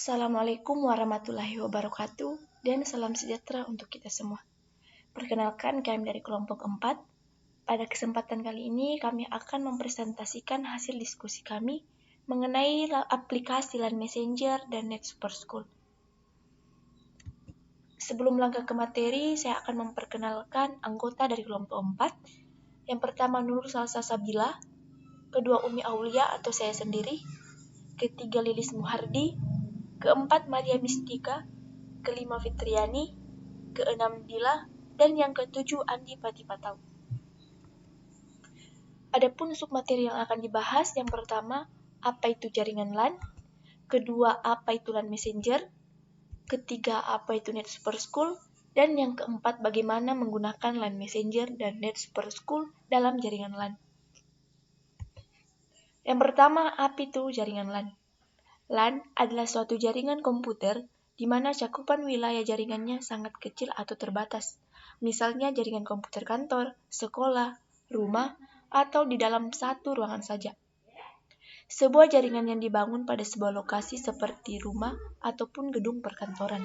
Assalamualaikum warahmatullahi wabarakatuh dan salam sejahtera untuk kita semua. Perkenalkan, kami dari kelompok 4. Pada kesempatan kali ini kami akan mempresentasikan hasil diskusi kami mengenai aplikasi LAN Messenger dan Net Super School. Sebelum langkah ke materi, saya akan memperkenalkan anggota dari kelompok 4. Yang pertama Nur Salsa Sabila, kedua Umi Aulia atau saya sendiri, ketiga Lilis Muhardi, keempat Maria Mistika, kelima Fitriani, keenam Dila, dan yang ketujuh Andi Patipatau. Adapun submateri yang akan dibahas, yang pertama, apa itu jaringan LAN, kedua, apa itu LAN Messenger, ketiga, apa itu Net Super School, dan yang keempat, bagaimana menggunakan LAN Messenger dan Net Super School dalam jaringan LAN. Yang pertama, apa itu jaringan LAN? LAN adalah suatu jaringan komputer di mana cakupan wilayah jaringannya sangat kecil atau terbatas. Misalnya jaringan komputer kantor, sekolah, rumah, atau di dalam satu ruangan saja. Sebuah jaringan yang dibangun pada sebuah lokasi seperti rumah ataupun gedung perkantoran.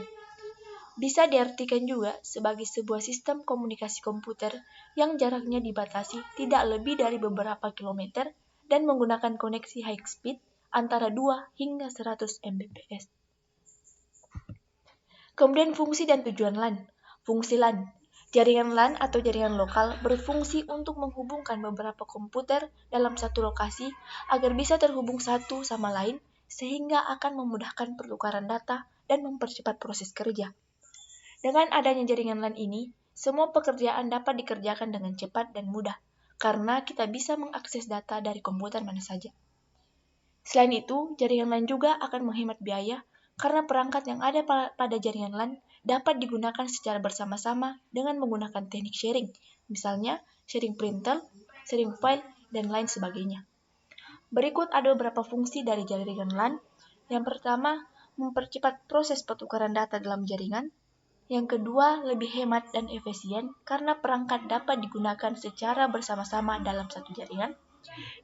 Bisa diartikan juga sebagai sebuah sistem komunikasi komputer yang jaraknya dibatasi tidak lebih dari beberapa kilometer dan menggunakan koneksi high speed antara 2 hingga 100 Mbps. Kemudian fungsi dan tujuan LAN. Fungsi LAN. Jaringan LAN atau jaringan lokal berfungsi untuk menghubungkan beberapa komputer dalam satu lokasi agar bisa terhubung satu sama lain sehingga akan memudahkan pertukaran data dan mempercepat proses kerja. Dengan adanya jaringan LAN ini, semua pekerjaan dapat dikerjakan dengan cepat dan mudah karena kita bisa mengakses data dari komputer mana saja. Selain itu, jaringan LAN juga akan menghemat biaya karena perangkat yang ada pada jaringan LAN dapat digunakan secara bersama-sama dengan menggunakan teknik sharing, misalnya sharing printer, sharing file, dan lain sebagainya. Berikut ada beberapa fungsi dari jaringan LAN. Yang pertama, mempercepat proses pertukaran data dalam jaringan. Yang kedua, lebih hemat dan efisien karena perangkat dapat digunakan secara bersama-sama dalam satu jaringan.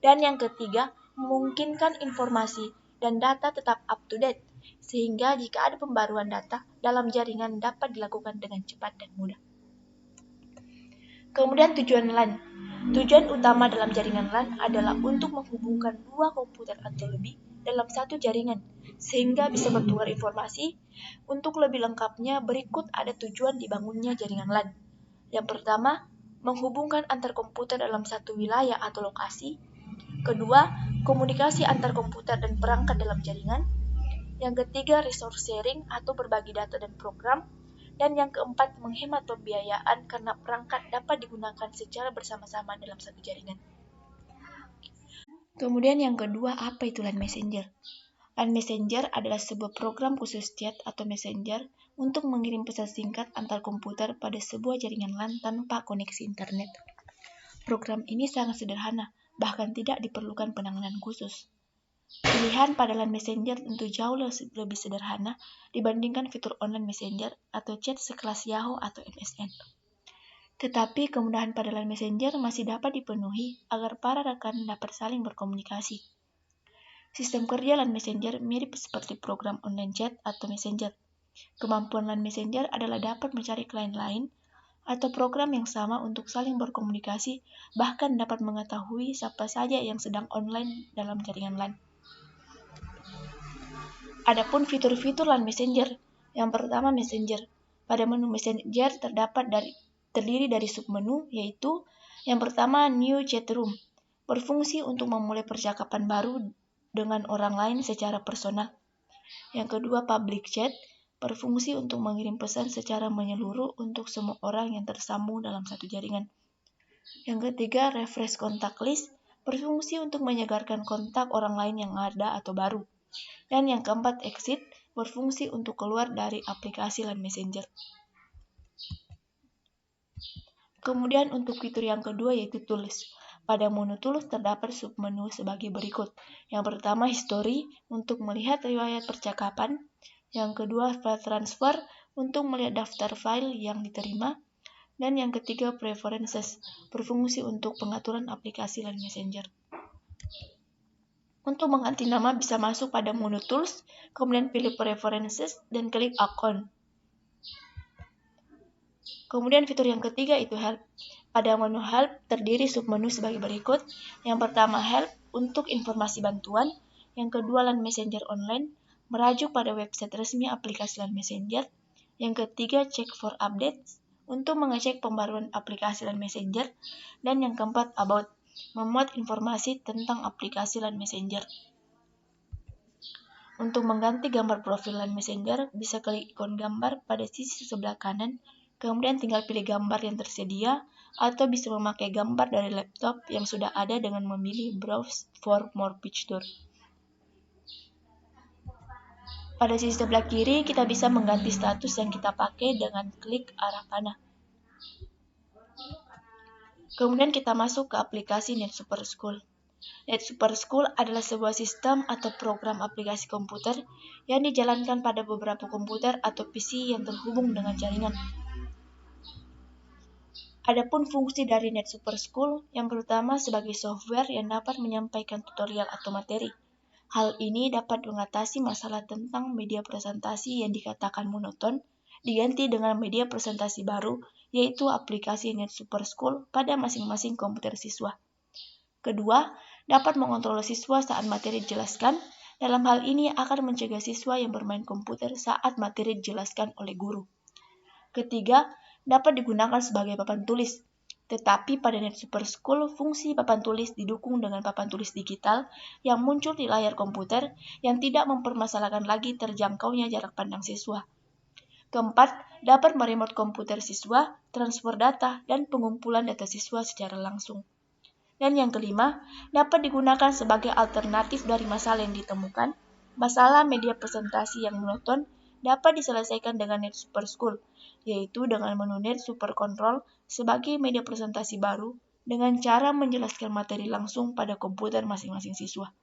Dan yang ketiga, memungkinkan informasi dan data tetap up to date, sehingga jika ada pembaruan data dalam jaringan dapat dilakukan dengan cepat dan mudah. Kemudian tujuan LAN. Tujuan utama dalam jaringan LAN adalah untuk menghubungkan dua komputer atau lebih dalam satu jaringan, sehingga bisa bertukar informasi. Untuk lebih lengkapnya, berikut ada tujuan dibangunnya jaringan LAN. Yang pertama, menghubungkan antar komputer dalam satu wilayah atau lokasi. Kedua, komunikasi antar komputer dan perangkat dalam jaringan. Yang ketiga, resource sharing atau berbagi data dan program. Dan yang keempat, menghemat pembiayaan karena perangkat dapat digunakan secara bersama-sama dalam satu jaringan. Kemudian yang kedua, apa itu LAN Messenger? LAN Messenger adalah sebuah program khusus chat atau messenger untuk mengirim pesan singkat antar komputer pada sebuah jaringan LAN tanpa koneksi internet. Program ini sangat sederhana, bahkan tidak diperlukan penanganan khusus. Pilihan pada LAN Messenger tentu jauh lebih sederhana dibandingkan fitur online messenger atau chat sekelas Yahoo atau MSN. Tetapi kemudahan pada LAN Messenger masih dapat dipenuhi agar para rekan dapat saling berkomunikasi. Sistem kerja LAN Messenger mirip seperti program online chat atau messenger. Kemampuan LAN Messenger adalah dapat mencari klien lain atau program yang sama untuk saling berkomunikasi, bahkan dapat mengetahui siapa saja yang sedang online dalam jaringan LAN. Adapun fitur-fitur LAN Messenger. Yang pertama, Messenger. Pada menu Messenger terdiri dari submenu, yaitu yang pertama New Chat Room, berfungsi untuk memulai percakapan baru dengan orang lain secara personal. Yang kedua, Public Chat, berfungsi untuk mengirim pesan secara menyeluruh untuk semua orang yang tersambung dalam satu jaringan. Yang ketiga, Refresh Contact List, berfungsi untuk menyegarkan kontak orang lain yang ada atau baru. Dan yang keempat, Exit, berfungsi untuk keluar dari aplikasi LAN Messenger. Kemudian untuk fitur yang kedua yaitu Tools. Pada menu Tools terdapat submenu sebagai berikut. Yang pertama, History, untuk melihat riwayat percakapan. Yang kedua, File Transfer, untuk melihat daftar file yang diterima. Dan yang ketiga, Preferences, berfungsi untuk pengaturan aplikasi LAN Messenger. Untuk mengganti nama bisa masuk pada menu Tools, kemudian pilih Preferences, dan klik Account. Kemudian fitur yang ketiga itu Help. Pada menu Help terdiri submenu sebagai berikut. Yang pertama Help untuk informasi bantuan. Yang kedua LAN Messenger Online, merajuk pada website resmi aplikasi LAN Messenger. Yang ketiga Check for Updates, untuk mengecek pembaruan aplikasi LAN Messenger. Dan yang keempat About, memuat informasi tentang aplikasi LAN Messenger. Untuk mengganti gambar profil LAN Messenger, bisa klik ikon gambar pada sisi sebelah kanan, kemudian tinggal pilih gambar yang tersedia, atau bisa memakai gambar dari laptop yang sudah ada dengan memilih Browse for More Picture. Pada sisi sebelah kiri, kita bisa mengganti status yang kita pakai dengan klik arah panah. Kemudian kita masuk ke aplikasi NetSuperSchool. NetSuperSchool adalah sebuah sistem atau program aplikasi komputer yang dijalankan pada beberapa komputer atau PC yang terhubung dengan jaringan. Adapun fungsi dari NetSuperSchool yang pertama sebagai software yang dapat menyampaikan tutorial atau materi. Hal ini dapat mengatasi masalah tentang media presentasi yang dikatakan monoton, diganti dengan media presentasi baru, yaitu aplikasi NetSuperSchool pada masing-masing komputer siswa. Kedua, dapat mengontrol siswa saat materi dijelaskan. Dalam hal ini akan mencegah siswa yang bermain komputer saat materi dijelaskan oleh guru. Ketiga, dapat digunakan sebagai papan tulis. Tetapi pada NetSuperSchool, fungsi papan tulis didukung dengan papan tulis digital yang muncul di layar komputer yang tidak mempermasalahkan lagi terjangkaunya jarak pandang siswa. Keempat, dapat meremote komputer siswa, transfer data, dan pengumpulan data siswa secara langsung. Dan yang kelima, dapat digunakan sebagai alternatif dari masalah yang ditemukan. Masalah media presentasi yang monoton dapat diselesaikan dengan NetSuperSchool, yaitu dengan menu NetSuperControl sebagai media presentasi baru dengan cara menjelaskan materi langsung pada komputer masing-masing siswa.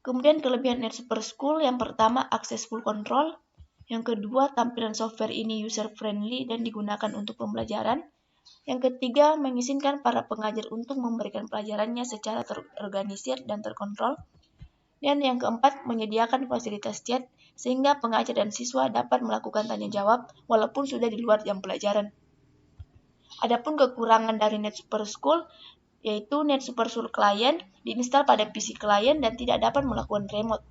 Kemudian kelebihan NetSuperSchool yang pertama accessible control, yang kedua tampilan software ini user-friendly dan digunakan untuk pembelajaran, yang ketiga mengizinkan para pengajar untuk memberikan pelajarannya secara terorganisir dan terkontrol, dan yang keempat menyediakan fasilitas chat sehingga pengajar dan siswa dapat melakukan tanya jawab walaupun sudah di luar jam pelajaran. Adapun kekurangan dari NetSuperSchool yaitu NetSuperSchool Client diinstal pada PC klien dan tidak dapat melakukan remote.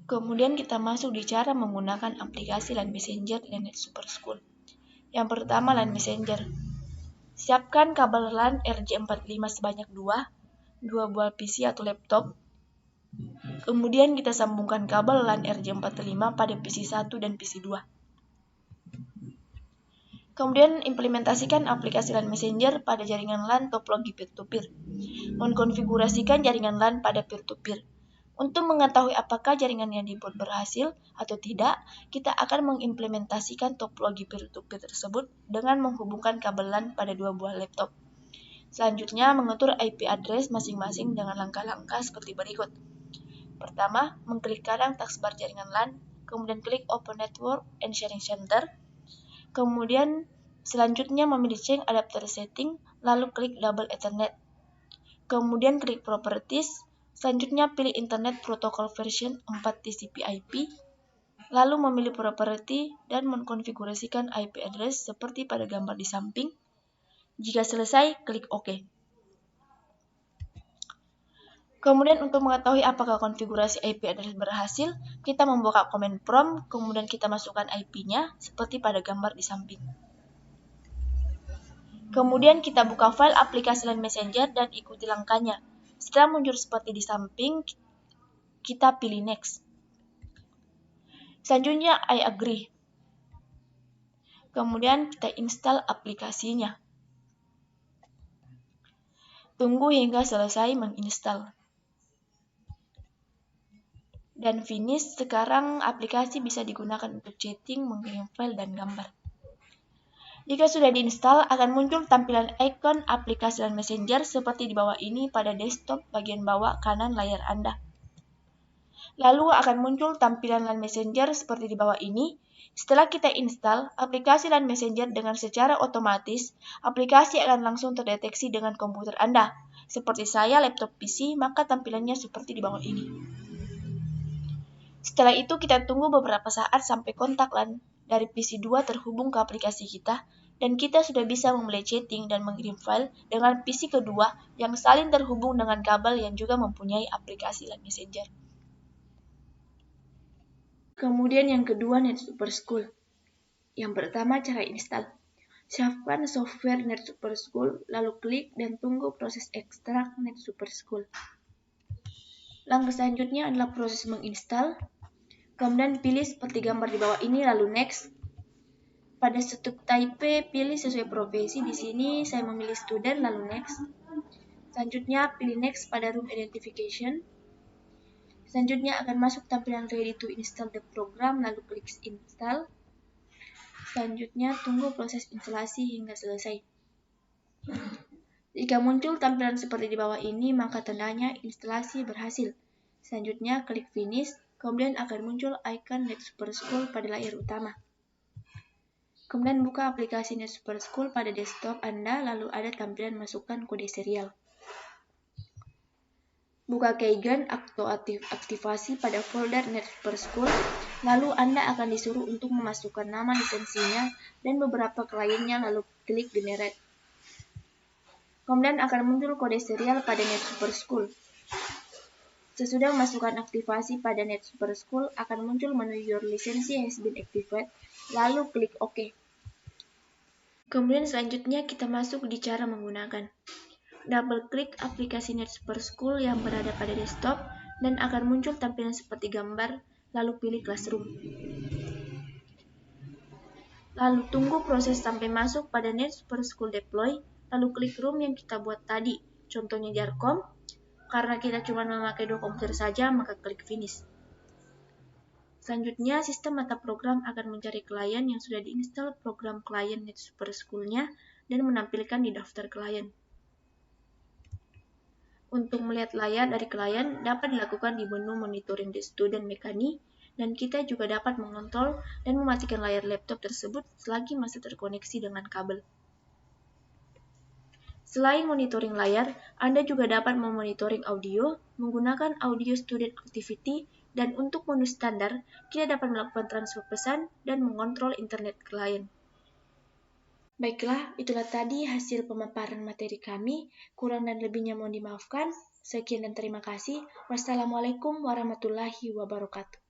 Kemudian kita masuk di cara menggunakan aplikasi LAN Messenger dan NetSuperSchool. Yang pertama LAN Messenger. Siapkan kabel LAN RJ45 sebanyak 2 buah PC atau laptop. Kemudian kita sambungkan kabel LAN RJ45 pada PC 1 dan PC 2. Kemudian implementasikan aplikasi LAN Messenger pada jaringan LAN topologi peer-to-peer. Mengkonfigurasikan jaringan LAN pada peer-to-peer. Untuk mengetahui apakah jaringan yang dibuat berhasil atau tidak, kita akan mengimplementasikan topologi peer-to-peer tersebut dengan menghubungkan kabel LAN pada 2 buah laptop. Selanjutnya, mengatur IP address masing-masing dengan langkah-langkah seperti berikut. Pertama, mengklik kanan taskbar jaringan LAN, kemudian klik Open Network and Sharing Center. Kemudian, selanjutnya memilih Change Adapter Setting, lalu klik Double Ethernet. Kemudian klik Properties. Selanjutnya pilih Internet Protocol version 4 TCP/IP, lalu memilih Property dan mengkonfigurasikan IP address seperti pada gambar di samping. Jika selesai, klik OK. Kemudian untuk mengetahui apakah konfigurasi IP address berhasil, kita membuka command prompt, kemudian kita masukkan IP-nya seperti pada gambar di samping. Kemudian kita buka file aplikasi LAN Messenger dan ikuti langkahnya. Setelah muncul seperti di samping, kita pilih Next. Selanjutnya, I agree. Kemudian kita install aplikasinya. Tunggu hingga selesai menginstal. Dan finish, sekarang aplikasi bisa digunakan untuk chatting, mengirim file, dan gambar. Jika sudah diinstal, akan muncul tampilan ikon aplikasi LAN Messenger seperti di bawah ini pada desktop bagian bawah kanan layar Anda. Lalu akan muncul tampilan LAN Messenger seperti di bawah ini. Setelah kita install aplikasi LAN Messenger dengan secara otomatis, aplikasi akan langsung terdeteksi dengan komputer Anda. Seperti saya laptop PC, maka tampilannya seperti di bawah ini. Setelah itu kita tunggu beberapa saat sampai kontak LAN dari PC 2 terhubung ke aplikasi kita, dan kita sudah bisa memulai chatting dan mengirim file dengan PC kedua yang saling terhubung dengan kabel yang juga mempunyai aplikasi LAN Messenger. Kemudian yang kedua, NetSuperSchool. Yang pertama, cara install. Siapkan software NetSuperSchool, lalu klik dan tunggu proses ekstrak NetSuperSchool. Langkah selanjutnya adalah proses menginstal. Kemudian pilih seperti gambar di bawah ini, lalu next. Pada subtype pilih sesuai profesi. Di sini saya memilih student, lalu next. Selanjutnya pilih next pada room identification. Selanjutnya akan masuk tampilan ready to install the program, lalu klik install. Selanjutnya tunggu proses instalasi hingga selesai. Jika muncul tampilan seperti di bawah ini, maka tandanya instalasi berhasil. Selanjutnya klik finish, kemudian akan muncul icon NetSuperSchool pada layar utama. Kemudian buka aplikasi NetSuperSchool pada desktop Anda, lalu ada tampilan masukkan kode serial. Buka keygen atau aktivasi pada folder NetSuperSchool, lalu Anda akan disuruh untuk memasukkan nama lisensinya dan beberapa kliennya, lalu klik generate. Kemudian akan muncul kode serial pada NetSuperSchool. Sesudah memasukkan aktivasi pada NetSuperSchool, akan muncul menu Your License has been activated, lalu klik OK. Kemudian selanjutnya kita masuk di cara menggunakan. Double klik aplikasi NetSuperSchool yang berada pada desktop dan akan muncul tampilan seperti gambar, lalu pilih Classroom. Lalu tunggu proses sampai masuk pada NetSuperSchool Deploy, lalu klik room yang kita buat tadi, contohnya Jarkom. Karena kita cuma memakai 2 komputer saja, maka klik finish. Selanjutnya, sistem mata program akan mencari klien yang sudah diinstal program klien NetSuperSchool-nya dan menampilkan di daftar klien. Untuk melihat layar dari klien dapat dilakukan di menu monitoring the student mechanic, dan kita juga dapat mengontrol dan mematikan layar laptop tersebut selagi masih terkoneksi dengan kabel. Selain monitoring layar, Anda juga dapat memonitoring audio menggunakan Audio Student Activity, dan untuk menu standar, kita dapat melakukan transfer pesan dan mengontrol internet klien. Baiklah, itulah tadi hasil pemaparan materi kami. Kurang dan lebihnya mohon dimaafkan. Sekian dan terima kasih. Wassalamualaikum warahmatullahi wabarakatuh.